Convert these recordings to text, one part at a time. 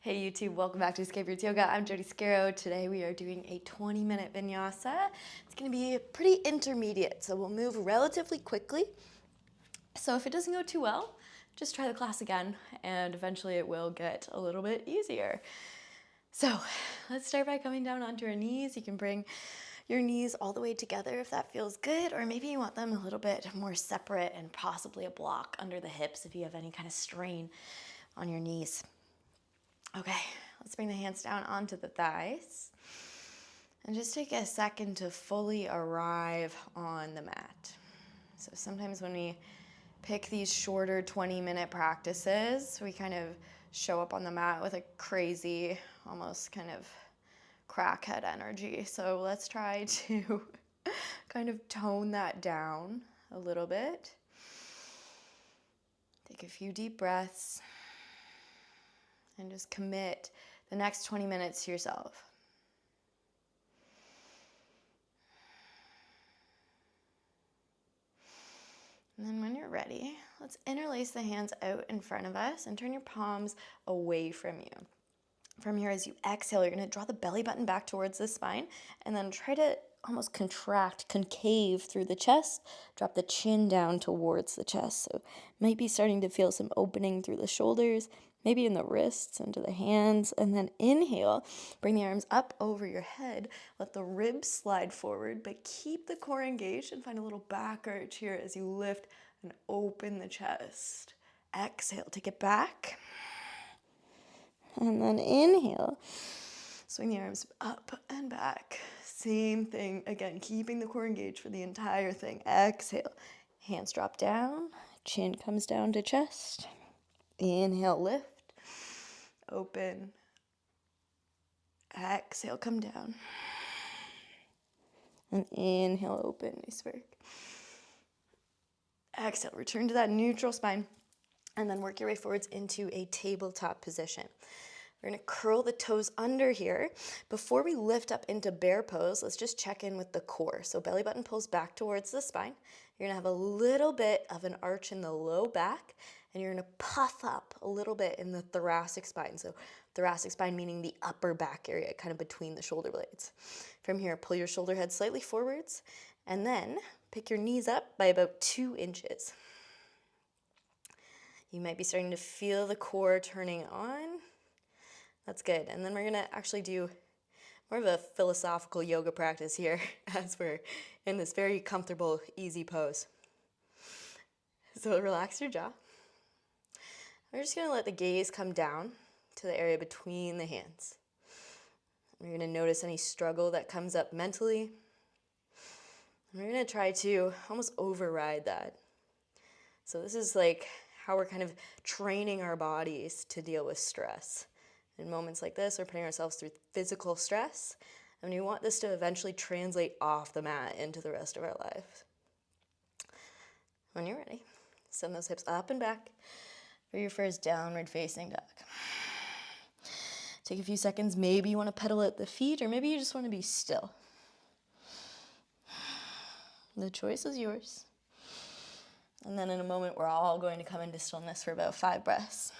Hey YouTube, welcome back to Escape Roots Yoga. I'm Jodie. Today we are doing a 20-minute vinyasa. It's going to be pretty intermediate, so we'll move relatively quickly. So if it doesn't go too well, just try the class again, and eventually it will get a little bit easier. So let's start by coming down onto your knees. You can bring your knees all the way together if that feels good, or maybe you want them a little bit more separate and possibly a block under the hips if you have any kind of strain on your knees. Okay, let's bring the hands down onto the thighs and just take a second to fully arrive on the mat. So sometimes when we pick these shorter 20-minute practices, we kind of show up on the mat with a crazy, almost kind of crackhead energy. So let's try to kind of tone that down a little bit. Take a few deep breaths. And just commit the next 20 minutes to yourself. And then when you're ready, let's interlace the hands out in front of us and turn your palms away from you. From here, as you exhale, you're going to draw the belly button back towards the spine and then try to almost concave through the chest. Drop the chin down towards the chest. So might be starting to feel some opening through the shoulders, maybe in the wrists, into the hands. And then inhale, bring the arms up over your head. Let the ribs slide forward, but keep the core engaged and find a little back arch here as you lift and open the chest. Exhale, take it back. And then inhale, swing the arms up and back. Same thing, again, keeping the core engaged for the entire thing. Exhale, hands drop down, chin comes down to chest. Inhale, lift, open. Exhale, come down. And inhale, open, nice work. Exhale, return to that neutral spine. And then work your way forwards into a tabletop position. We're going to curl the toes under here. Before we lift up into bear pose, let's just check in with the core. So belly button pulls back towards the spine. You're going to have a little bit of an arch in the low back, and you're going to puff up a little bit in the thoracic spine. So thoracic spine meaning the upper back area, kind of between the shoulder blades. From here, pull your shoulder head slightly forwards, and then pick your knees up by about 2 inches. You might be starting to feel the core turning on. That's good. And then we're going to actually do more of a philosophical yoga practice here as we're in this very comfortable, easy pose. So relax your jaw. We're just going to let the gaze come down to the area between the hands. We're going to notice any struggle that comes up mentally. And we're going to try to almost override that. So this is like how we're kind of training our bodies to deal with stress. In moments like this, we're putting ourselves through physical stress, and we want this to eventually translate off the mat into the rest of our life. When you're ready, send those hips up and back for your first downward facing dog. Take a few seconds. Maybe you want to pedal at the feet, or maybe you just want to be still. The choice is yours. And then in a moment, we're all going to come into stillness for about 5 breaths.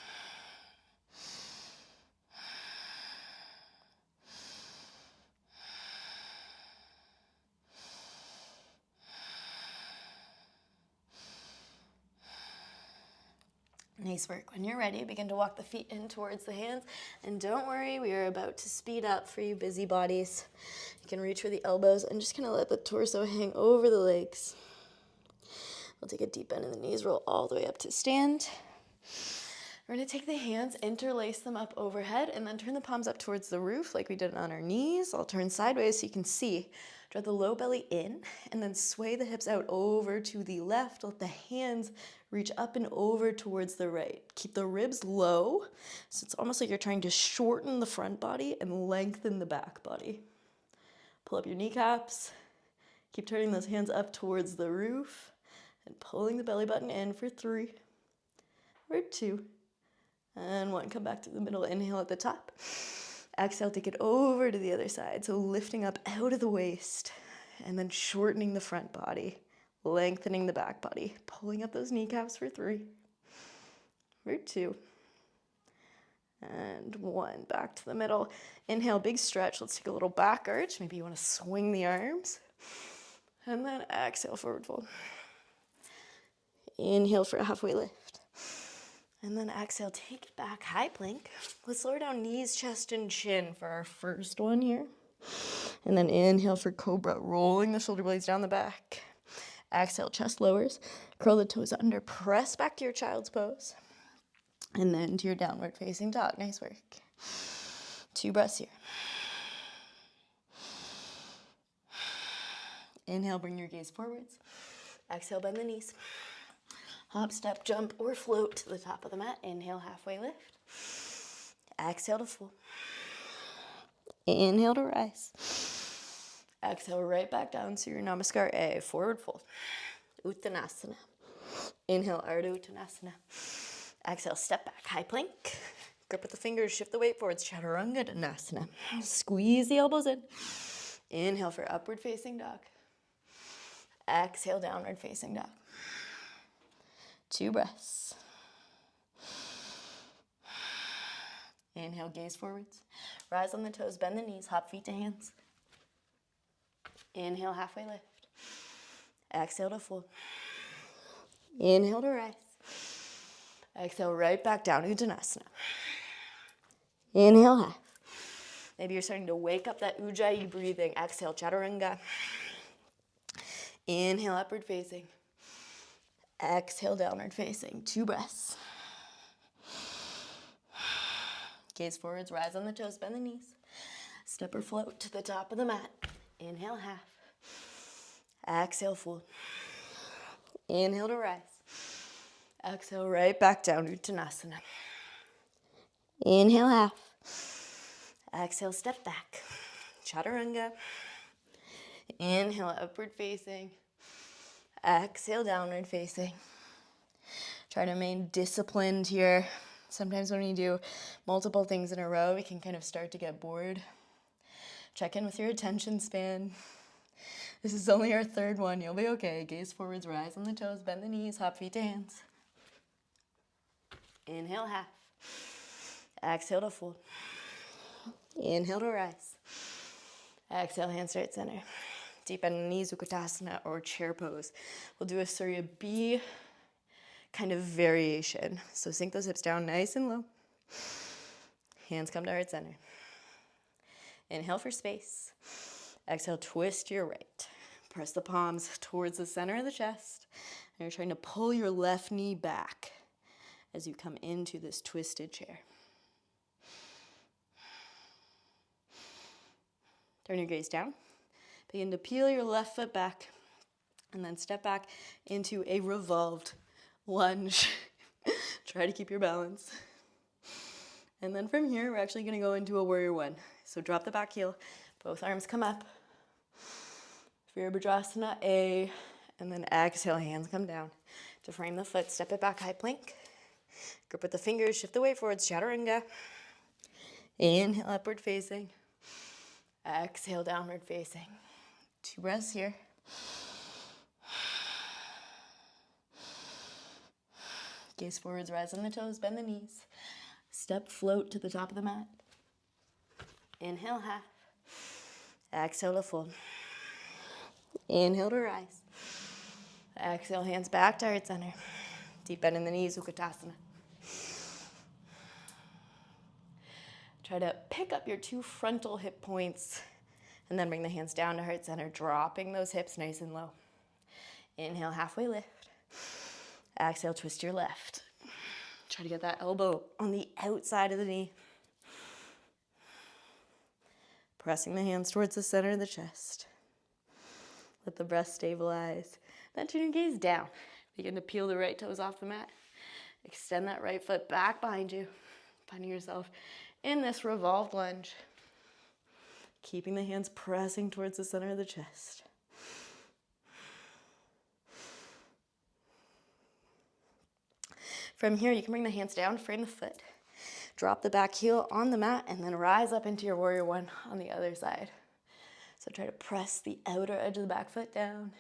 Nice work. When you're ready, begin to walk the feet in towards the hands. And don't worry, we are about to speed up for you busybodies. You can reach for the elbows and just kind of let the torso hang over the legs. We'll take a deep bend in the knees, roll all the way up to stand. We're going to take the hands, interlace them up overhead, and then turn the palms up towards the roof like we did on our knees. I'll turn sideways so you can see. Draw the low belly in, and then sway the hips out over to the left. Let the hands reach up and over towards the right. Keep the ribs low, so it's almost like you're trying to shorten the front body and lengthen the back body. Pull up your kneecaps. Keep turning those hands up towards the roof and pulling the belly button in for 3 or 2. And 1, come back to the middle, inhale at the top. Exhale, take it over to the other side. So lifting up out of the waist and then shortening the front body, lengthening the back body, pulling up those kneecaps for 3 or 2. And 1, back to the middle. Inhale, big stretch. Let's take a little back arch. Maybe you want to swing the arms. And then exhale, forward fold. Inhale for a halfway lift. And then exhale, take it back, high plank. Let's lower down knees, chest, and chin for our first one here. And then inhale for cobra, rolling the shoulder blades down the back. Exhale, chest lowers. Curl the toes under, press back to your child's pose. And then to your downward facing dog. Nice work. 2 breaths here. Inhale, bring your gaze forwards. Exhale, bend the knees. Hop, step, jump, or float to the top of the mat. Inhale, halfway lift. Exhale to full. Inhale to rise. Exhale right back down to your Namaskar A, forward fold. Uttanasana. Inhale, Ardha Uttanasana. Exhale, step back, high plank. Grip with the fingers, shift the weight forwards, Chaturanga Dandasana. Squeeze the elbows in. Inhale for upward facing dog. Exhale, downward facing dog. 2 breaths. Inhale, gaze forwards. Rise on the toes, bend the knees, hop feet to hands. Inhale, halfway lift. Exhale to fold. Inhale to rise. Exhale right back down, Uttanasana. Inhale, half. Maybe you're starting to wake up that Ujjayi breathing. Exhale, Chaturanga. Inhale, upward facing. Exhale, downward facing. 2 breaths. Gaze forwards, rise on the toes, bend the knees. Step or float to the top of the mat. Inhale, half. Exhale, fold. Inhale to rise. Exhale, right back down, Uttanasana. Inhale, half. Exhale, step back. Chaturanga. Inhale, upward facing. Exhale, downward facing. Try to remain disciplined here. Sometimes when we do multiple things in a row, we can kind of start to get bored. Check in with your attention span. This is only our 3rd one. You'll be okay. Gaze forwards, rise on the toes, bend the knees, hop feet to hands. Inhale, half. Exhale to fold. Inhale to rise. Exhale, hands right center. Deep bend in the knees, Utkatasana or chair pose. We'll do a Surya B kind of variation. So sink those hips down nice and low. Hands come to heart center. Inhale for space. Exhale, twist to your right. Press the palms towards the center of the chest. And you're trying to pull your left knee back as you come into this twisted chair. Turn your gaze down. Begin to peel your left foot back and then step back into a revolved lunge. Try to keep your balance. And then from here, we're actually going to go into a warrior one. So drop the back heel, both arms come up. Virabhadrasana A, and then exhale, hands come down. To frame the foot, step it back, high plank. Grip with the fingers, shift the weight forwards, Chaturanga. Inhale, upward facing. Exhale, downward facing. 2 breaths here. Gaze forwards, rise on the toes, bend the knees. Step, float to the top of the mat. Inhale, half. Exhale to fold. Inhale to rise. Exhale, hands back to heart center. Deep bend in the knees, Utkatasana. Try to pick up your 2 frontal hip points and then bring the hands down to heart center, dropping those hips nice and low. Inhale, halfway lift. Exhale, twist your left. Try to get that elbow on the outside of the knee. Pressing the hands towards the center of the chest. Let the breath stabilize. Then turn your gaze down. Begin to peel the right toes off the mat. Extend that right foot back behind you. Finding yourself in this revolved lunge. Keeping the hands pressing towards the center of the chest. From here, you can bring the hands down, frame the foot. Drop the back heel on the mat and then rise up into your warrior one on the other side. So try to press the outer edge of the back foot down.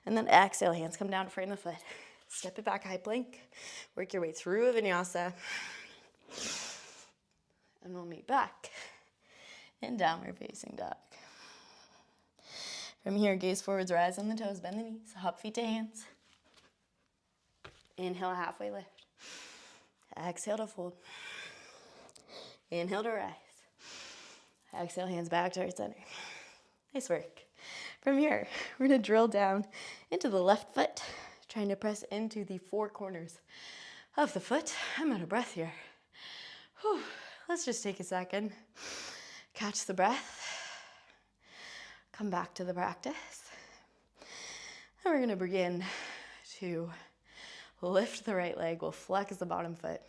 And then exhale, hands come down to frame the foot. Step it back, high plank. Work your way through a vinyasa. And we'll meet back in downward facing dog. From here, gaze forwards, rise on the toes, bend the knees, hop feet to hands. Inhale, halfway lift. Exhale to fold. Inhale to rise. Exhale, hands back to our center. Nice work. From here, we're gonna drill down into the left foot, trying to press into the four corners of the foot. I'm out of breath here. Whew. Let's just take a second. Catch the breath. Come back to the practice. And we're gonna begin to lift the right leg. We'll flex the bottom foot.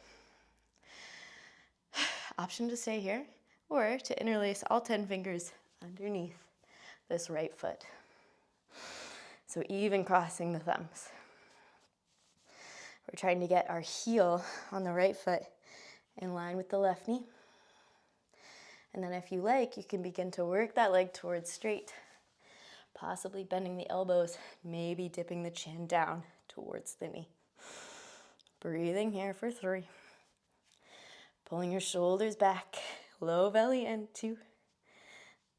Option to stay here or to interlace all 10 fingers underneath this right foot. So even crossing the thumbs. We're trying to get our heel on the right foot in line with the left knee. And then if you like, you can begin to work that leg towards straight, possibly bending the elbows, maybe dipping the chin down towards the knee. Breathing here for 3. Pulling your shoulders back, low belly in, 2.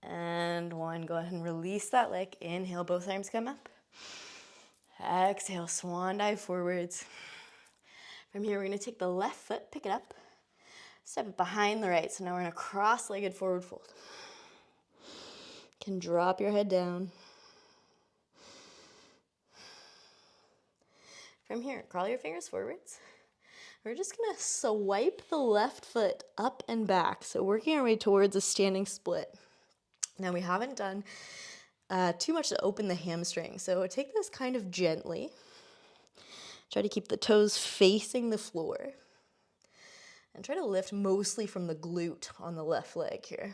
And 1, go ahead and release that leg. Inhale, both arms come up. Exhale, swan dive forwards. From here, we're gonna take the left foot, pick it up, step it behind the right. So now we're in a cross-legged forward fold. You can drop your head down. From here, crawl your fingers forwards. We're just gonna swipe the left foot up and back. So working our way towards a standing split. Now we haven't done too much to open the hamstring. So take this kind of gently. Try to keep the toes facing the floor. And try to lift mostly from the glute on the left leg here.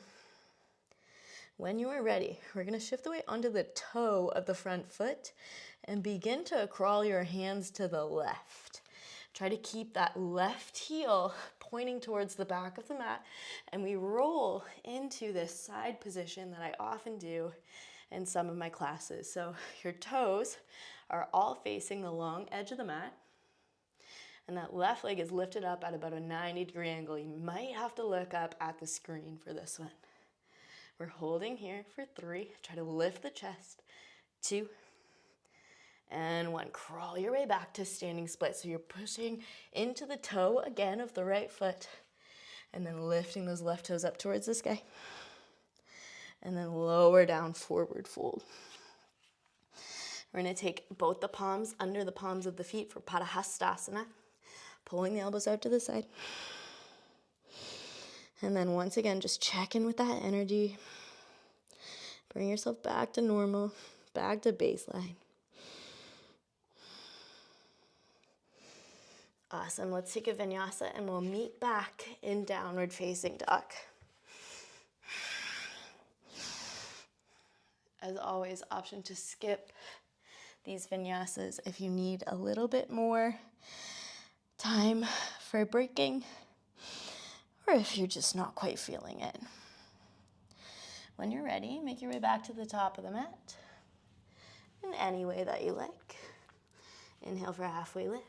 When you are ready, we're gonna shift the weight onto the toe of the front foot and begin to crawl your hands to the left. Try to keep that left heel pointing towards the back of the mat, and we roll into this side position that I often do in some of my classes. So your toes are all facing the long edge of the mat, and that left leg is lifted up at about a 90-degree angle. You might have to look up at the screen for this one. We're holding here for 3. Try to lift the chest. 2. And 1, crawl your way back to standing split. So you're pushing into the toe again of the right foot and then lifting those left toes up towards the sky. And then lower down, forward fold. We're gonna take both the palms under the palms of the feet for Padahastasana, pulling the elbows out to the side. And then once again, just check in with that energy. Bring yourself back to normal, back to baseline. Awesome, let's take a vinyasa and we'll meet back in downward facing dog. As always, option to skip these vinyasas if you need a little bit more time for breaking or if you're just not quite feeling it. When you're ready, make your way back to the top of the mat in any way that you like. Inhale for a halfway lift.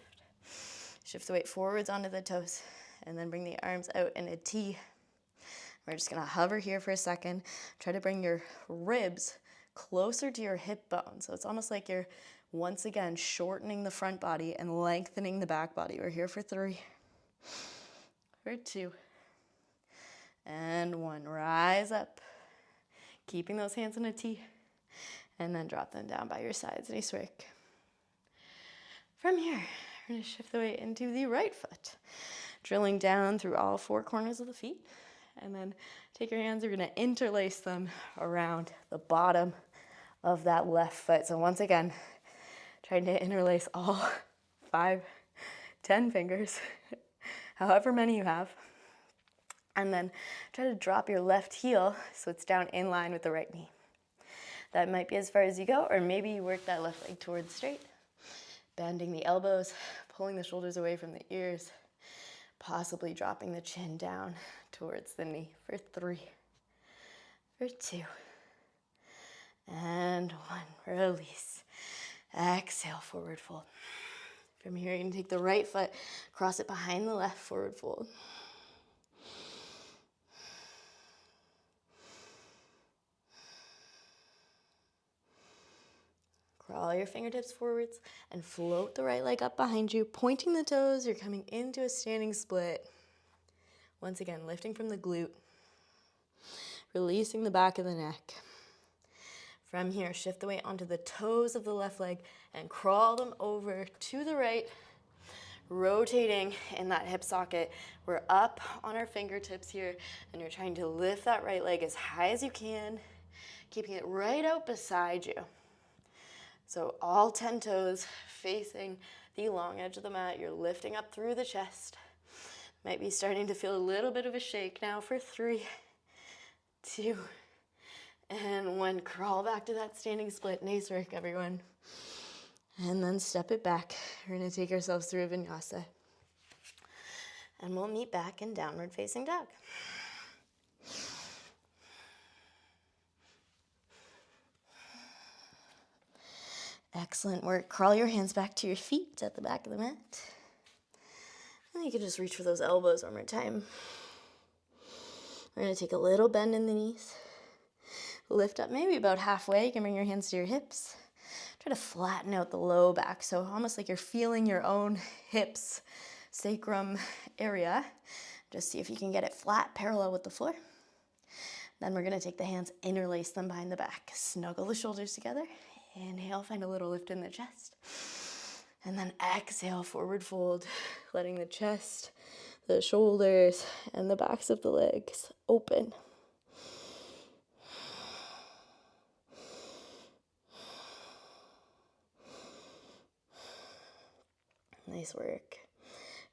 Shift the weight forwards onto the toes and then bring the arms out in a T. We're just gonna hover here for a second. Try to bring your ribs closer to your hip bone. So it's almost like you're once again shortening the front body and lengthening the back body. We're here for 3, for 2, and 1. Rise up, keeping those hands in a T, and then drop them down by your sides. Nice work. From here, we're gonna shift the weight into the right foot, drilling down through all 4 corners of the feet, and then take your hands, you're gonna interlace them around the bottom of that left foot. So once again, trying to interlace all 5, 10 fingers, however many you have, and then try to drop your left heel so it's down in line with the right knee. That might be as far as you go, or maybe you work that left leg towards straight. Bending the elbows, pulling the shoulders away from the ears, possibly dropping the chin down towards the knee for 3, for 2, and 1. Release. Exhale, forward fold. From here, you're gonna take the right foot, cross it behind the left, forward fold. Crawl your fingertips forwards and float the right leg up behind you, pointing the toes. You're coming into a standing split. Once again, lifting from the glute, releasing the back of the neck. From here, shift the weight onto the toes of the left leg and crawl them over to the right, rotating in that hip socket. We're up on our fingertips here, and you're trying to lift that right leg as high as you can, keeping it right out beside you. So all 10 toes facing the long edge of the mat. You're lifting up through the chest. Might be starting to feel a little bit of a shake now for 3, 2, and 1. Crawl back to that standing split. Nice work, everyone. And then step it back. We're going to take ourselves through a vinyasa. And we'll meet back in downward facing dog. Excellent work. Crawl your hands back to your feet at the back of the mat. And you can just reach for those elbows one more time. We're going to take a little bend in the knees. Lift up maybe about halfway. You can bring your hands to your hips. Try to flatten out the low back, so almost like you're feeling your own hips, sacrum area. Just see if you can get it flat, parallel with the floor. Then we're going to take the hands, interlace them behind the back. Snuggle the shoulders together. Inhale, find a little lift in the chest. And then exhale, forward fold, letting the chest, the shoulders, and the backs of the legs open. Nice work.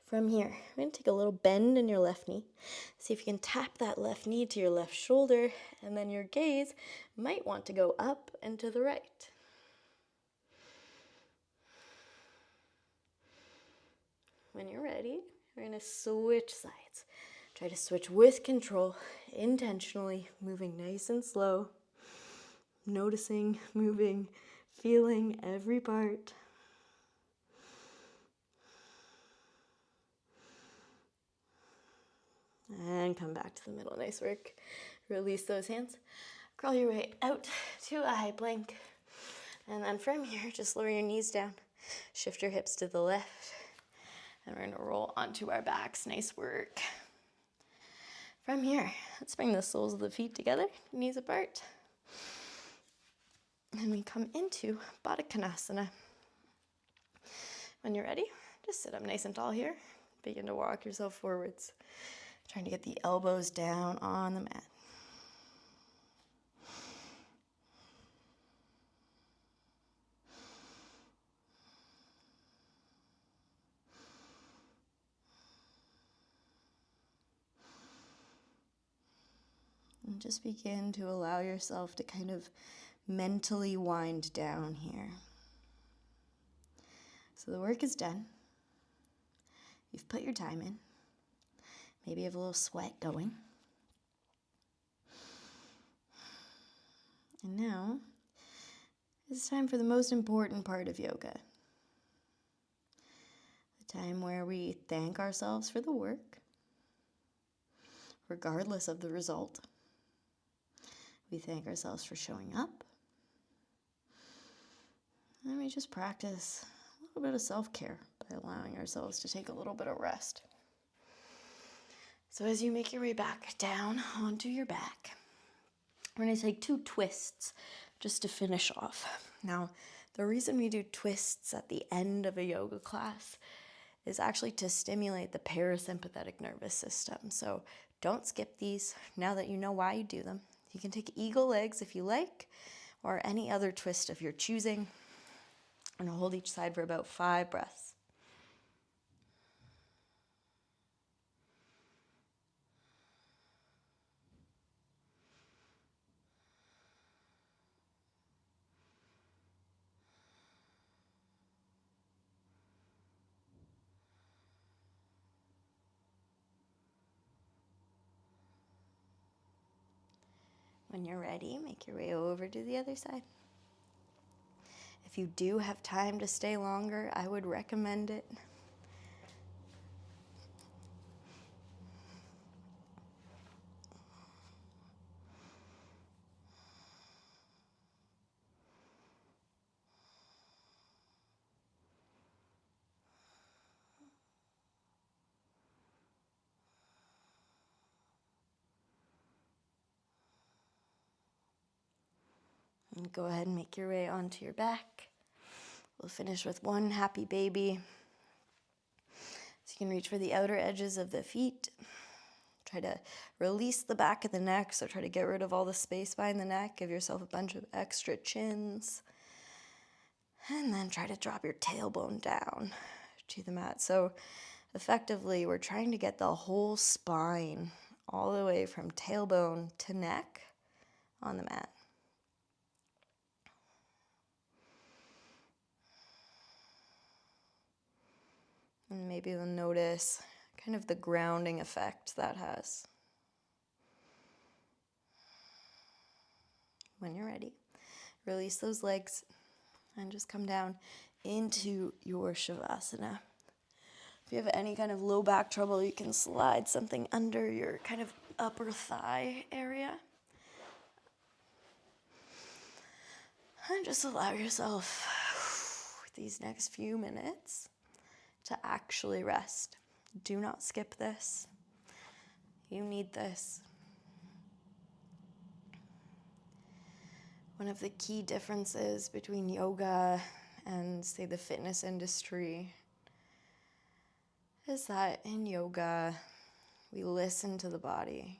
From here, we're going to take a little bend in your left knee. See if you can tap that left knee to your left shoulder, and then your gaze might want to go up and to the right. When you're ready, we're going to switch sides. Try to switch with control, intentionally, moving nice and slow, noticing, moving, feeling every part. And come back to the middle. Nice work. Release those hands. Crawl your way out to a high plank. And then from here, just lower your knees down. Shift your hips to the left. And we're going to roll onto our backs. Nice work. From here, let's bring the soles of the feet together, knees apart. And we come into Baddha Konasana. When you're ready, just sit up nice and tall here. Begin to walk yourself forwards. Trying to get the elbows down on the mat. And just begin to allow yourself to kind of mentally wind down here. So the work is done. You've put your time in. Maybe you have a little sweat going. And now, it's time for the most important part of yoga. The time where we thank ourselves for the work, regardless of the result. We thank ourselves for showing up. And we just practice a little bit of self-care by allowing ourselves to take a little bit of rest. So as you make your way back down onto your back, we're going to take 2 twists just to finish off. Now, the reason we do twists at the end of a yoga class is actually to stimulate the parasympathetic nervous system. So don't skip these now that you know why you do them. You can take eagle legs if you like, or any other twist of your choosing. And hold each side for about 5 breaths. When you're ready, make your way over to the other side. If you do have time to stay longer, I would recommend it. And go ahead and make your way onto your back. We'll finish with one happy baby. So you can reach for the outer edges of the feet. Try to release the back of the neck, so try to get rid of all the space behind the neck. Give yourself a bunch of extra chins. And then try to drop your tailbone down to the mat. So effectively, we're trying to get the whole spine all the way from tailbone to neck on the mat. And maybe you'll notice kind of the grounding effect that has. When you're ready, release those legs and just come down into your Savasana. If you have any kind of low back trouble, you can slide something under your kind of upper thigh area. And just allow yourself these next few minutes to actually rest. Do not skip this. You need this. One of the key differences between yoga and, say, the fitness industry is that in yoga, we listen to the body.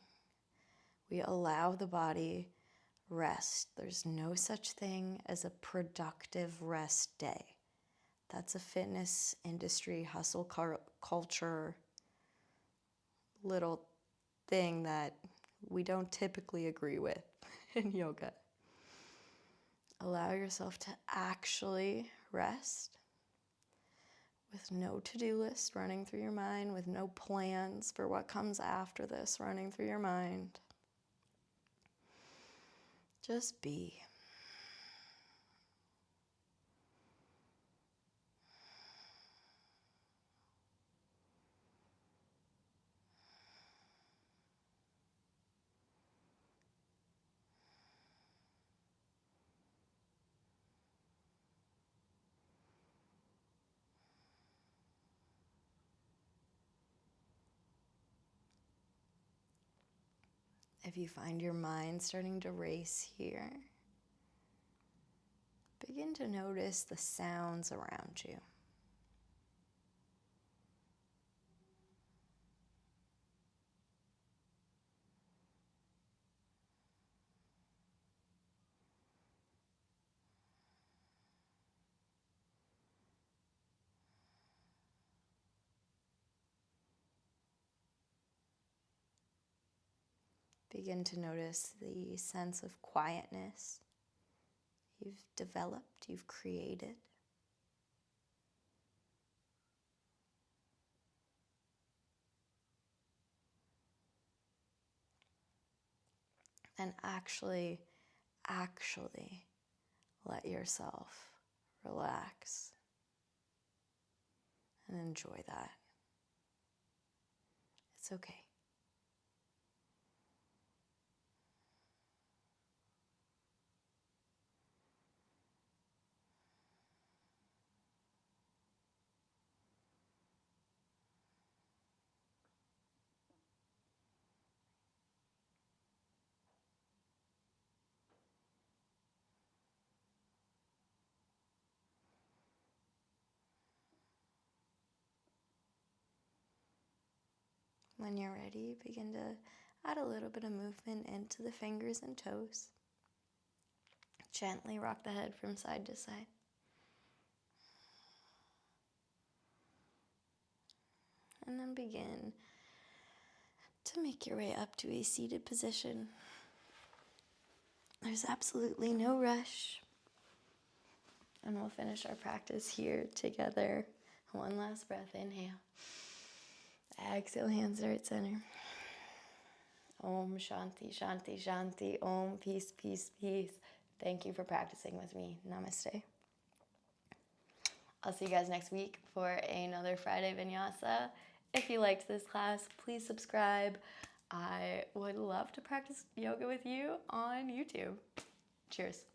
We allow the body rest. There's no such thing as a productive rest day. That's a fitness industry, hustle culture, little thing that we don't typically agree with in yoga. Allow yourself to actually rest with no to-do list running through your mind, with no plans for what comes after this running through your mind. Just be. If you find your mind starting to race here, begin to notice the sounds around you. Begin to notice the sense of quietness you've developed, you've created. And actually let yourself relax and enjoy that. It's okay. When you're ready, begin to add a little bit of movement into the fingers and toes. Gently rock the head from side to side. And then begin to make your way up to a seated position. There's absolutely no rush. And we'll finish our practice here together. One last breath, inhale. Exhale, hands are at center. Om Shanti, Shanti, Shanti. Om, peace, peace, peace. Thank you for practicing with me. Namaste. I'll see you guys next week for another Friday Vinyasa. If you liked this class, please subscribe. I would love to practice yoga with you on YouTube. Cheers.